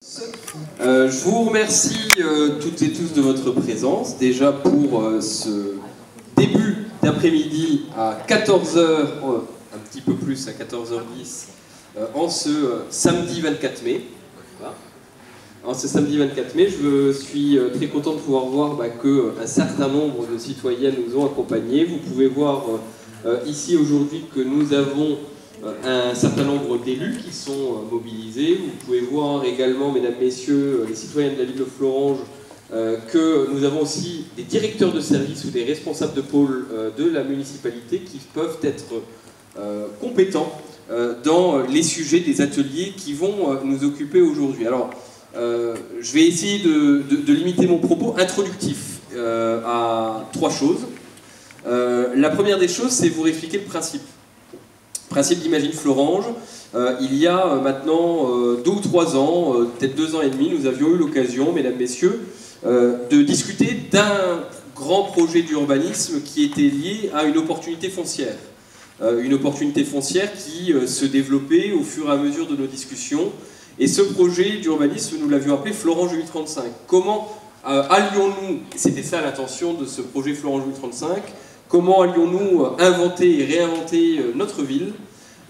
Je vous remercie toutes et tous de votre présence, déjà pour ce début d'après-midi à 14 h, un petit peu plus à 14h10, en ce samedi 24 mai. Voilà. En ce samedi 24 mai, je suis très content de pouvoir voir qu'un certain nombre de citoyens nous ont accompagnés. Vous pouvez voir ici aujourd'hui que nous avons un certain nombre d'élus qui sont mobilisés. Vous pouvez voir également, mesdames, messieurs, les citoyens de la ville de Fleuranges, que nous avons aussi des directeurs de service ou des responsables de pôle de la municipalité qui peuvent être compétents dans les sujets des ateliers qui vont nous occuper aujourd'hui. Alors, je vais essayer de limiter mon propos introductif à trois choses. La première des choses, c'est vous expliquer le principe. Principe d'Imagine Fleuranges. Il y a maintenant 2 ou 3 ans, peut-être 2 ans et demi, nous avions eu l'occasion, mesdames, messieurs, de discuter d'un grand projet d'urbanisme qui était lié à une opportunité foncière. Une opportunité foncière qui se développait au fur et à mesure de nos discussions. Et ce projet d'urbanisme, nous l'avions appelé Fleuranges 2035. Comment allions-nous, c'était ça l'intention de ce projet Fleuranges 2035, comment allions-nous inventer et réinventer notre ville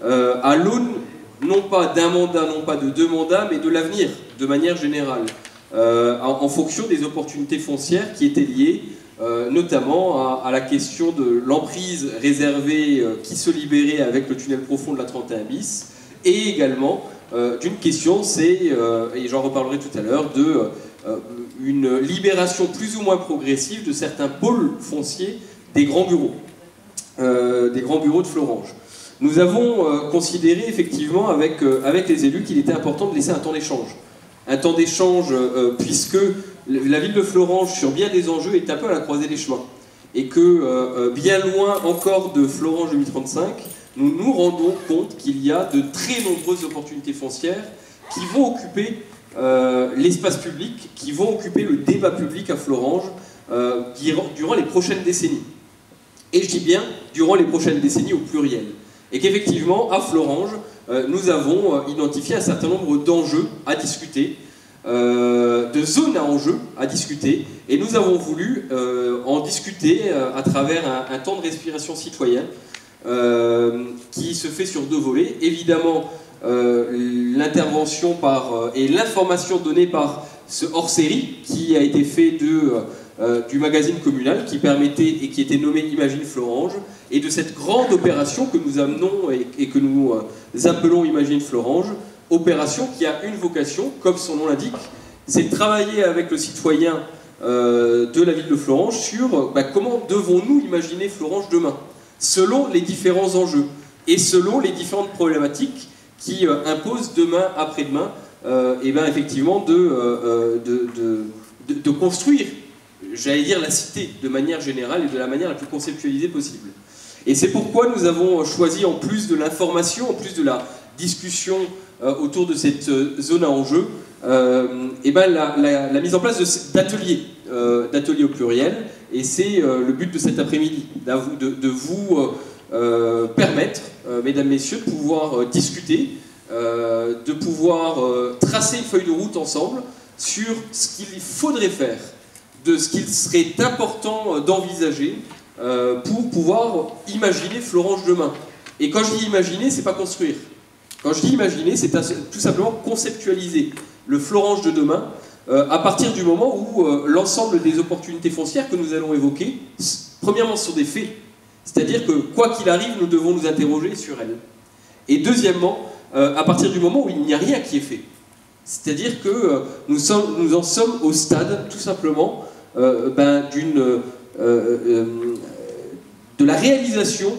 à l'aune, non pas d'un mandat, non pas de 2 mandats, mais de l'avenir, de manière générale, en fonction des opportunités foncières qui étaient liées, notamment à la question de l'emprise réservée qui se libérait avec le tunnel profond de la 31 bis, et également d'une question, c'est, et j'en reparlerai tout à l'heure, une libération plus ou moins progressive de certains pôles fonciers des grands bureaux de Fleuranges. Nous avons considéré effectivement avec les élus qu'il était important de laisser un temps d'échange. Un temps d'échange puisque la ville de Fleuranges, sur bien des enjeux, est un peu à la croisée des chemins. Et que bien loin encore de Fleuranges 2035, nous nous rendons compte qu'il y a de très nombreuses opportunités foncières qui vont occuper l'espace public, qui vont occuper le débat public à Fleuranges durant les prochaines décennies. Et je dis bien durant les prochaines décennies au pluriel. Et qu'effectivement, à Fleuranges, nous avons identifié un certain nombre d'enjeux à discuter, de zones à enjeux à discuter, et nous avons voulu en discuter à travers un temps de respiration citoyen qui se fait sur 2 volets. Évidemment, l'intervention et l'information donnée par ce hors-série qui a été fait du magazine communal qui permettait et qui était nommé Imagine Fleuranges, et de cette grande opération que nous amenons et que nous appelons Imagine Fleuranges, opération qui a une vocation, comme son nom l'indique, c'est de travailler avec le citoyen de la ville de Fleuranges sur comment devons-nous imaginer Fleuranges demain, selon les différents enjeux et selon les différentes problématiques qui imposent demain, après-demain, effectivement de construire, j'allais dire, la cité de manière générale et de la manière la plus conceptualisée possible. Et c'est pourquoi nous avons choisi, en plus de l'information, en plus de la discussion autour de cette zone à enjeu, la mise en place d'ateliers au pluriel. Et c'est le but de cet après-midi, de vous permettre, mesdames, messieurs, de pouvoir discuter, de pouvoir tracer une feuille de route ensemble sur ce qu'il faudrait faire, de ce qu'il serait important d'envisager pour pouvoir imaginer Fleuranges demain. Et quand je dis imaginer, c'est pas construire. Quand je dis imaginer, c'est tout simplement conceptualiser le Fleuranges de demain à partir du moment où l'ensemble des opportunités foncières que nous allons évoquer, premièrement, sont des faits. C'est-à-dire que, quoi qu'il arrive, nous devons nous interroger sur elles. Et deuxièmement, à partir du moment où il n'y a rien qui est fait. C'est-à-dire que nous en sommes au stade, tout simplement, de la réalisation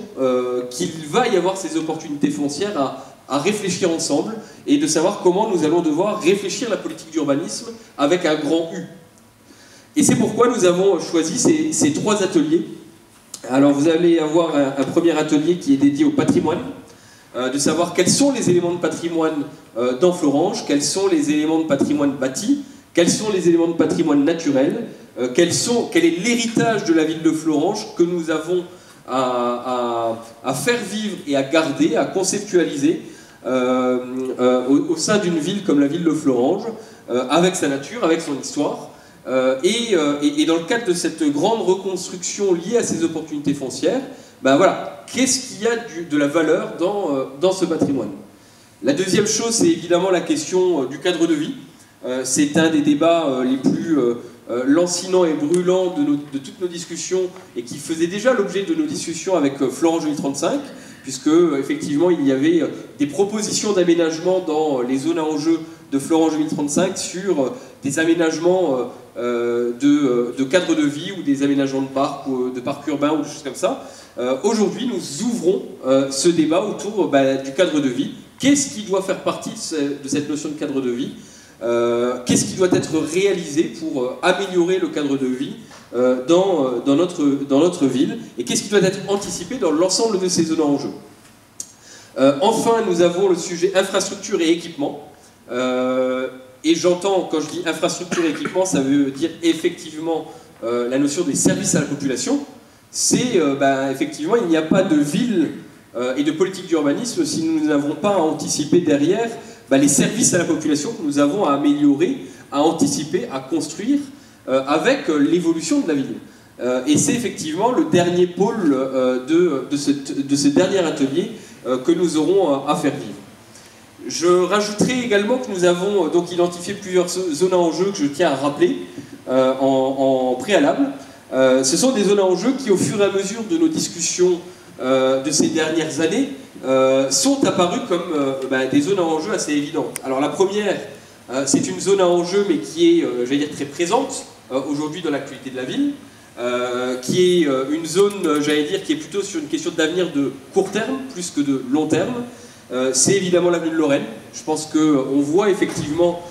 qu'il va y avoir ces opportunités foncières à réfléchir ensemble, et de savoir comment nous allons devoir réfléchir la politique d'urbanisme avec un grand U. Et c'est pourquoi nous avons choisi ces 3 ateliers. Alors vous allez avoir un premier atelier qui est dédié au patrimoine, de savoir quels sont les éléments de patrimoine dans Fleuranges, quels sont les éléments de patrimoine bâti, quels sont les éléments de patrimoine naturel, quel est l'héritage de la ville de Fleuranges que nous avons à faire vivre et à garder, à conceptualiser au sein d'une ville comme la ville de Fleuranges, avec sa nature, avec son histoire. Et dans le cadre de cette grande reconstruction liée à ces opportunités foncières, ben voilà, qu'est-ce qu'il y a de la valeur dans ce patrimoine? La deuxième chose, c'est évidemment la question du cadre de vie. C'est un des débats les plus lancinants et brûlants de toutes nos discussions, et qui faisait déjà l'objet de nos discussions avec Florange 2035, puisque effectivement il y avait des propositions d'aménagement dans les zones à enjeu de Florange 2035 sur des aménagements de cadre de vie, ou des aménagements de parcs, ou de parcs urbains, ou des choses comme ça. Aujourd'hui, nous ouvrons ce débat autour du cadre de vie. Qu'est-ce qui doit faire partie de cette notion de cadre de vie? Qu'est-ce qui doit être réalisé pour améliorer le cadre de vie dans notre ville? Et qu'est-ce qui doit être anticipé dans l'ensemble de ces zones en jeu? Enfin, nous avons le sujet infrastructure et équipement. Et j'entends, quand je dis infrastructure et équipement, ça veut dire effectivement la notion des services à la population. C'est effectivement, il n'y a pas de ville et de politique d'urbanisme si nous n'avons pas à anticiper derrière les services à la population que nous avons à améliorer, à anticiper, à construire avec l'évolution de la ville. Et c'est effectivement le dernier pôle de ce dernier atelier que nous aurons à faire vivre. Je rajouterai également que nous avons donc identifié plusieurs zones à enjeu que je tiens à rappeler en préalable. Ce sont des zones à enjeu qui, au fur et à mesure de nos discussions de ces dernières années, sont apparues comme des zones à enjeu assez évidentes. Alors la première, c'est une zone à enjeu, mais qui est, j'allais dire, très présente aujourd'hui dans l'actualité de la ville, qui est une zone, j'allais dire, qui est plutôt sur une question d'avenir de court terme, plus que de long terme. C'est évidemment l'avenue de Lorraine. Je pense qu'on voit effectivement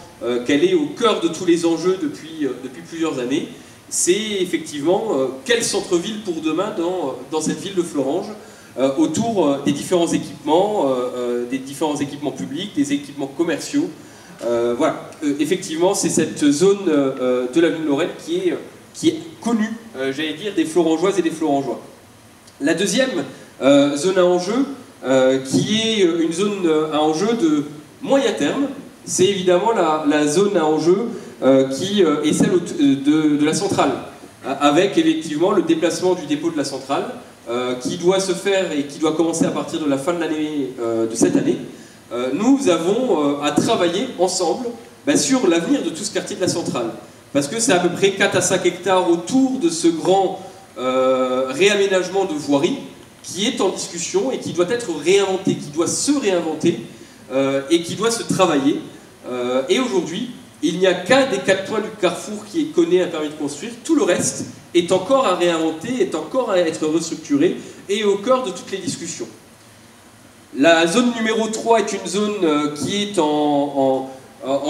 qu'elle est au cœur de tous les enjeux depuis plusieurs années. C'est effectivement quel centre-ville pour demain dans cette ville de Florange, autour des différents équipements publics, des équipements commerciaux. Voilà, effectivement, c'est cette zone de l'avenue de Lorraine qui est connue, j'allais dire, des Florangeoises et des Florangeois. La deuxième zone à enjeu, qui est une zone à enjeu de moyen terme, c'est évidemment la zone à enjeu qui est celle de la centrale, avec effectivement le déplacement du dépôt de la centrale, qui doit se faire et qui doit commencer à partir de la fin de l'année de cette année. Nous avons à travailler ensemble sur l'avenir de tout ce quartier de la centrale, parce que c'est à peu près 4 à 5 hectares autour de ce grand réaménagement de voirie qui est en discussion et qui doit être réinventé, qui doit se réinventer et qui doit se travailler. Et aujourd'hui, il n'y a qu'un des 4 points du carrefour qui connaît un permis de construire. Tout le reste est encore à réinventer, est encore à être restructuré et est au cœur de toutes les discussions. La zone numéro 3 est une zone qui est en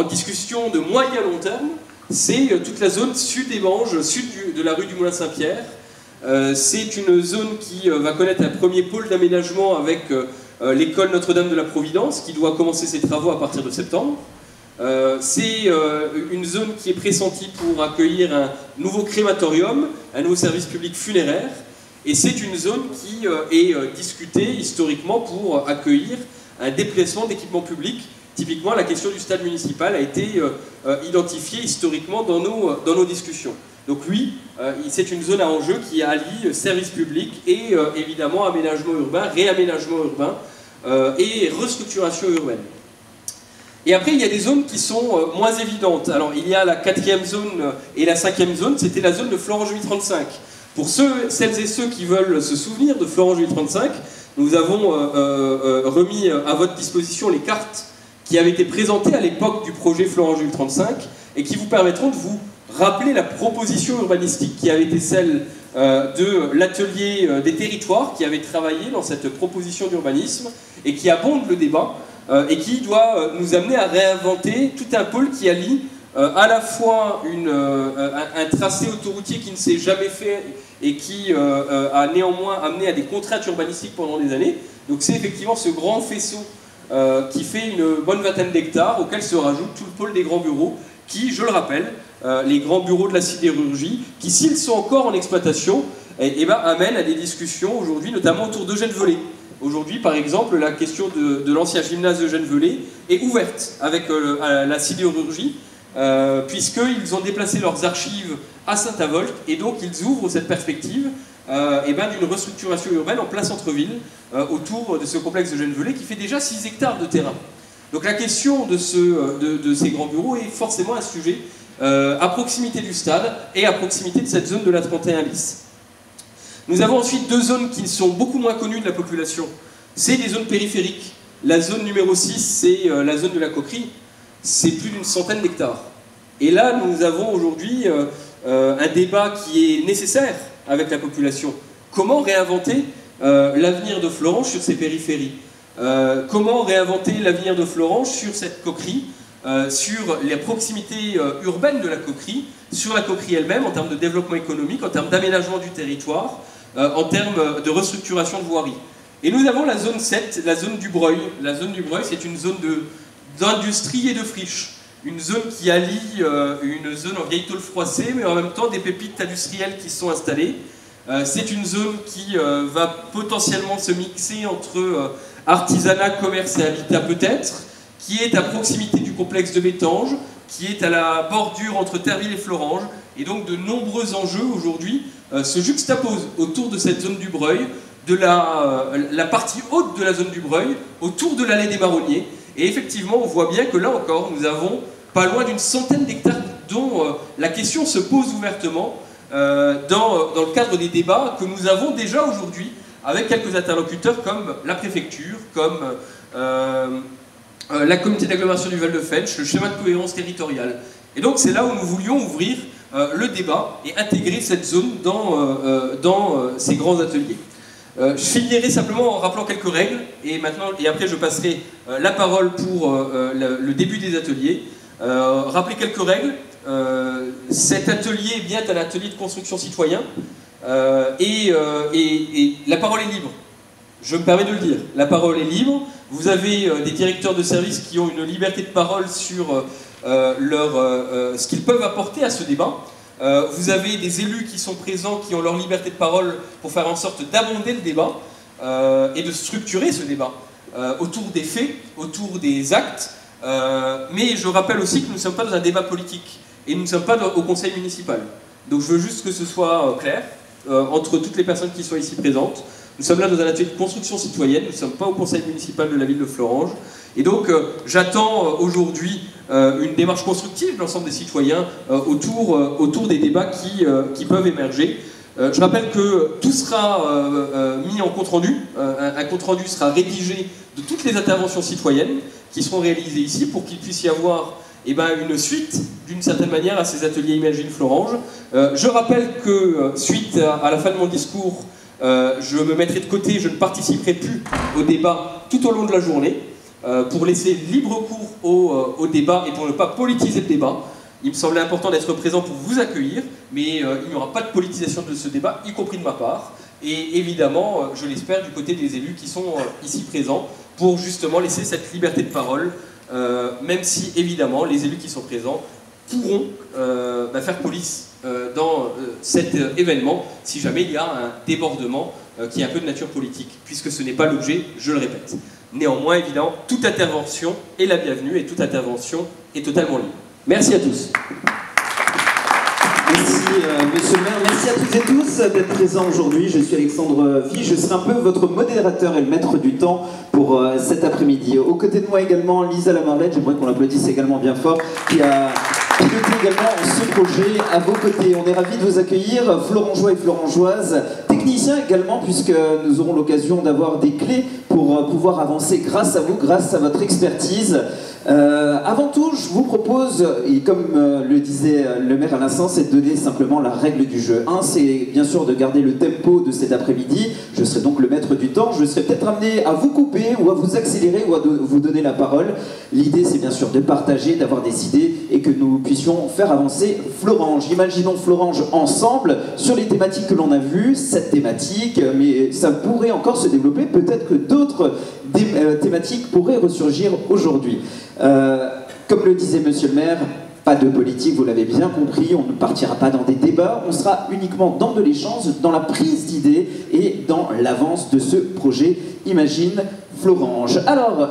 discussion de moyen long terme. C'est toute la zone sud des Manges, sud de la rue du Moulin Saint-Pierre. C'est une zone qui va connaître un premier pôle d'aménagement avec l'école Notre-Dame de la Providence, qui doit commencer ses travaux à partir de septembre. C'est une zone qui est pressentie pour accueillir un nouveau crématorium, un nouveau service public funéraire, et c'est une zone qui est discutée historiquement pour accueillir un déplacement d'équipements publics. Typiquement, la question du stade municipal a été identifiée historiquement dans nos discussions. Donc oui, c'est une zone à enjeu qui allie service public et évidemment aménagement urbain, réaménagement urbain et restructuration urbaine. Et après, il y a des zones qui sont moins évidentes. Alors, il y a la 4e zone et la 5e zone, c'était la zone de Florange 835. Pour celles et ceux qui veulent se souvenir de Florange 835, nous avons remis à votre disposition les cartes qui avaient été présentées à l'époque du projet Florange 835 et qui vous permettront de vous rappeler la proposition urbanistique qui avait été celle de l'atelier des territoires qui avait travaillé dans cette proposition d'urbanisme et qui abonde le débat. Et qui doit nous amener à réinventer tout un pôle qui allie à la fois un tracé autoroutier qui ne s'est jamais fait et qui a néanmoins amené à des contraintes urbanistiques pendant des années. Donc c'est effectivement ce grand faisceau qui fait une bonne vingtaine d'hectares auquel se rajoute tout le pôle des grands bureaux qui, je le rappelle, les grands bureaux de la sidérurgie, qui s'ils sont encore en exploitation, amènent à des discussions aujourd'hui, notamment autour d'Eugène-Velay. Aujourd'hui, par exemple, la question de l'ancien gymnase Eugène-Velay est ouverte avec la sidérurgie puisqu'ils ont déplacé leurs archives à Saint-Avold, et donc ils ouvrent cette perspective d'une restructuration urbaine en plein centre-ville, autour de ce complexe de Gennevelay qui fait déjà 6 hectares de terrain. Donc la question de ces grands bureaux est forcément un sujet à proximité du stade et à proximité de cette zone de la 31 bis. Nous avons ensuite 2 zones qui sont beaucoup moins connues de la population. C'est des zones périphériques. La zone numéro 6, c'est la zone de la Coquerie. C'est plus d'une centaine d'hectares. Et là, nous avons aujourd'hui un débat qui est nécessaire avec la population. Comment réinventer l'avenir de Florange sur ces périphéries? Comment réinventer l'avenir de Florange sur cette Coquerie, sur les proximités urbaines de la Coquerie, sur la Coquerie elle-même, en termes de développement économique, en termes d'aménagement du territoire, en termes de restructuration de voirie. Et nous avons la zone 7, la zone du Breuil. La zone du Breuil, c'est une zone d'industrie et de friche. Une zone qui allie une zone en vieille tôle froissée, mais en même temps des pépites industrielles qui se sont installées. C'est une zone qui va potentiellement se mixer entre artisanat, commerce et habitat peut-être, qui est à proximité du complexe de Bettange, qui est à la bordure entre Terville et Florange, et donc de nombreux enjeux aujourd'hui se juxtaposent autour de cette zone du Breuil, de la partie haute de la zone du Breuil, autour de l'allée des Marronniers, et effectivement on voit bien que là encore nous avons pas loin d'une centaine d'hectares dont la question se pose ouvertement dans le cadre des débats que nous avons déjà aujourd'hui avec quelques interlocuteurs comme la préfecture, comme la communauté d'agglomération du Val-de-Fensch, le schéma de cohérence territoriale. Et donc c'est là où nous voulions ouvrir le débat et intégrer cette zone dans ces grands ateliers. Je finirai simplement en rappelant quelques règles, et après je passerai la parole pour le début des ateliers. Rappeler quelques règles. Cet atelier est bien un atelier de construction citoyen, et la parole est libre. Je me permets de le dire, la parole est libre. Vous avez des directeurs de service qui ont une liberté de parole sur ce qu'ils peuvent apporter à ce débat. Vous avez des élus qui sont présents, qui ont leur liberté de parole pour faire en sorte d'abonder le débat et de structurer ce débat autour des faits, autour des actes. Mais je rappelle aussi que nous ne sommes pas dans un débat politique et nous ne sommes pas au conseil municipal. Donc je veux juste que ce soit clair entre toutes les personnes qui sont ici présentes. Nous sommes là dans un atelier de construction citoyenne, nous ne sommes pas au conseil municipal de la ville de Florange. Et donc j'attends aujourd'hui une démarche constructive de l'ensemble des citoyens autour des débats qui peuvent émerger. Je rappelle que tout sera mis en compte-rendu. Un compte-rendu sera rédigé de toutes les interventions citoyennes qui seront réalisées ici pour qu'il puisse y avoir une suite, d'une certaine manière, à ces ateliers Imagine Florange. Je rappelle que, suite à la fin de mon discours, je me mettrai de côté, je ne participerai plus au débat tout au long de la journée, pour laisser libre cours au débat et pour ne pas politiser le débat. Il me semblait important d'être présent pour vous accueillir, mais il n'y aura pas de politisation de ce débat, y compris de ma part. Et évidemment, je l'espère, du côté des élus qui sont ici présents, pour justement laisser cette liberté de parole, même si, évidemment, les élus qui sont présents pourront faire police dans cet événement, si jamais il y a un débordement qui est un peu de nature politique, puisque ce n'est pas l'objet, je le répète. Néanmoins, évidemment, toute intervention est la bienvenue et toute intervention est totalement libre. Merci à tous. Merci Monsieur le maire, merci à toutes et tous d'être présents aujourd'hui. Je suis Alexandre Vie, je serai un peu votre modérateur et le maître du temps pour cet après-midi. Aux côtés de moi également, Lisa Lamarlette, j'aimerais qu'on l'applaudisse également bien fort, qui a piloté également ce projet à vos côtés. On est ravis de vous accueillir, Florangeois et Florangeoises, techniciens également, puisque nous aurons l'occasion d'avoir des clés pour pouvoir avancer grâce à vous, grâce à votre expertise. Avant tout, je vous propose, et comme le disait le maire à l'instant, c'est de donner simplement la règle du jeu. Un, c'est bien sûr de garder le tempo de cet après-midi. Je serai donc le maître du temps. Je serai peut-être amené à vous couper ou à vous accélérer ou à vous donner la parole. L'idée, c'est bien sûr de partager, d'avoir des idées et que nous puissions faire avancer Florange. Imaginons Florange ensemble sur les thématiques que l'on a vues, cette thématique, mais ça pourrait encore se développer. Peut-être que d'autres thématiques pourraient ressurgir aujourd'hui. Comme le disait Monsieur le maire, pas de politique, vous l'avez bien compris, on ne partira pas dans des débats, on sera uniquement dans de l'échange, dans la prise d'idées et dans l'avance de ce projet Imagine Florange. Alors,